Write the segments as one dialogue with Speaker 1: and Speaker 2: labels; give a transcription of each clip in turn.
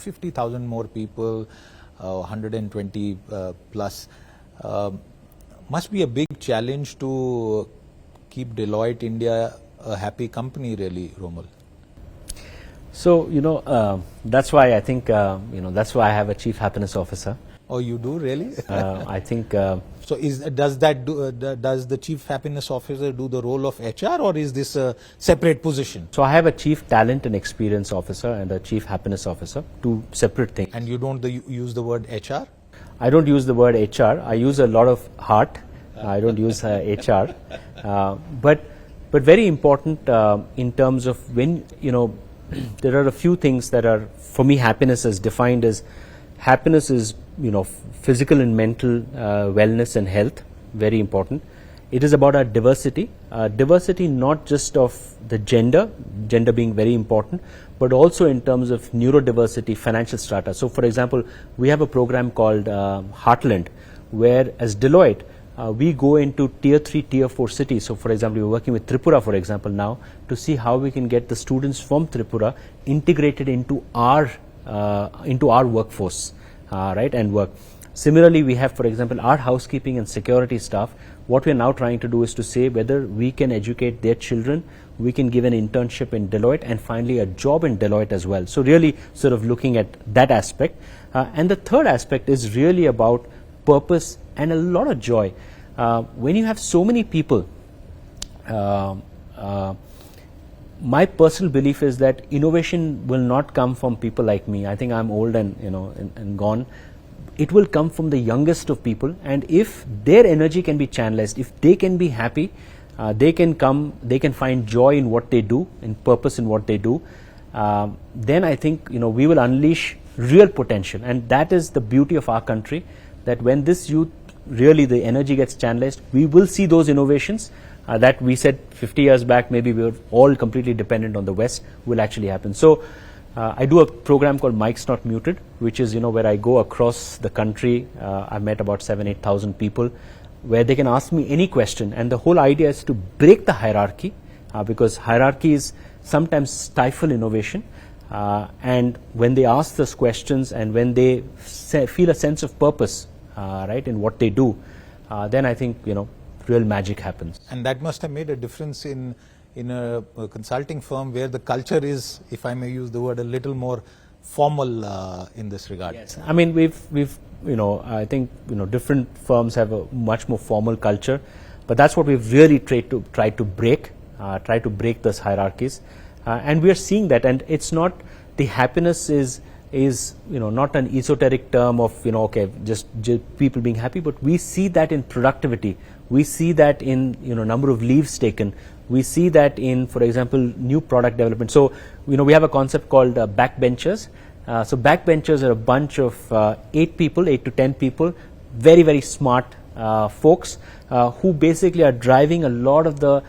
Speaker 1: 50,000 more people, 120 plus. Must be a big challenge to keep Deloitte India a happy company, really, Romal.
Speaker 2: So, that's why I think, that's why I have a Chief Happiness Officer.
Speaker 1: Oh, you do, really?
Speaker 2: I think...
Speaker 1: so does the Chief Happiness Officer do the role of HR, or is this a separate position?
Speaker 2: So I have a Chief Talent and Experience Officer and a Chief Happiness Officer, two separate things.
Speaker 1: And you don't use the word HR?
Speaker 2: I don't use the word HR. I use a lot of heart. I don't use HR. But very important in terms of when, there are a few things that are, for me, happiness is defined as, happiness is, physical and mental wellness and health, very important. It is about our diversity, diversity not just of the gender being very important, but also in terms of neurodiversity, financial strata. So, for example, we have a program called Heartland, where as Deloitte, we go into tier 3, tier 4 cities. So, for example, we're working with Tripura, for example, now to see how we can get the students from Tripura integrated into our workforce, right, and work. Similarly, we have, for example, our housekeeping and security staff. What we are now trying to do is to say whether we can educate their children, we can give an internship in Deloitte, and finally a job in Deloitte as well. So really sort of looking at that aspect. And the third aspect is really about purpose and a lot of joy. When you have so many people, my personal belief is that innovation will not come from people like me. I think I'm old and and gone. It will come from the youngest of people, and if their energy can be channelized, if they can be happy, they can find joy in what they do, in purpose in what they do, then I think we will unleash real potential. And that is the beauty of our country, that when this youth, really the energy gets channelized, we will see those innovations that we said 50 years back, maybe we were all completely dependent on the West, will actually happen. So I do a program called Mics Not Muted, which is where I go across the country. I've met about 7,000-8,000 people, where they can ask me any question, and the whole idea is to break the hierarchy, because hierarchies sometimes stifle innovation, and when they ask those questions and when they feel a sense of purpose, right, in what they do, then I think real magic happens.
Speaker 1: And that must have made a difference in a consulting firm where the culture is, if I may use the word, a little more formal in this regard.
Speaker 2: Yes, I mean we've I think different firms have a much more formal culture, but that's what we've really tried to break those hierarchies, and we are seeing that. And it's not, the happiness is not an esoteric term of okay, just people being happy, but we see that in productivity, we see that in number of leaves taken, we see that in, for example, new product development. So we have a concept called backbenchers. So backbenchers are a bunch of 8 to 10 people, very, very smart folks who basically are driving a lot of the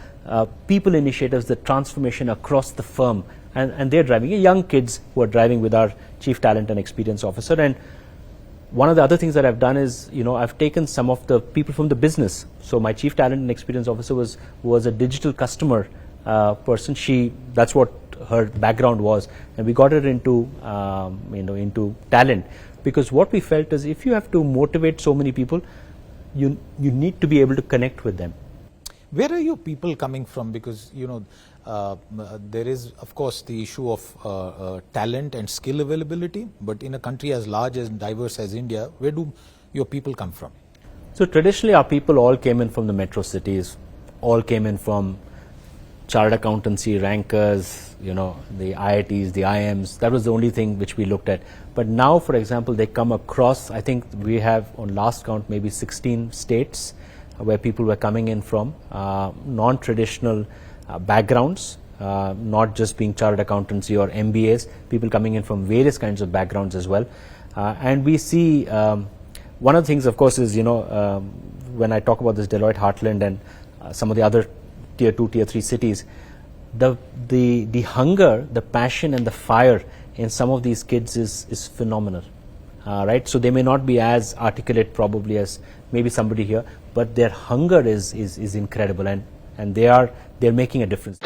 Speaker 2: people initiatives, the transformation across the firm, and they're driving young kids who are driving with our Chief Talent and Experience Officer. And one of the other things that I've done is, I've taken some of the people from the business. So my Chief Talent and Experience Officer was a digital customer person. That's what her background was, and we got her into into talent, because what we felt is, if you have to motivate so many people, you need to be able to connect with them.
Speaker 1: Where are your people coming from? Because there is, of course, the issue of talent and skill availability, but in a country as large and diverse as India, where do your people come from?
Speaker 2: So traditionally our people all came in from the metro cities, all came in from chartered accountancy, rankers, the IITs, the IIMs. That was the only thing which we looked at. But now, for example, they come across, I think we have on last count maybe 16 states where people were coming in from non-traditional backgrounds, not just being chartered accountancy or MBAs, people coming in from various kinds of backgrounds as well. And we see, one of the things, of course, is, when I talk about this Deloitte Heartland and some of the other tier 2, tier 3 cities, the hunger, the passion and the fire in some of these kids is phenomenal, right? So they may not be as articulate probably as maybe somebody here, but their hunger is incredible, and they're making a difference.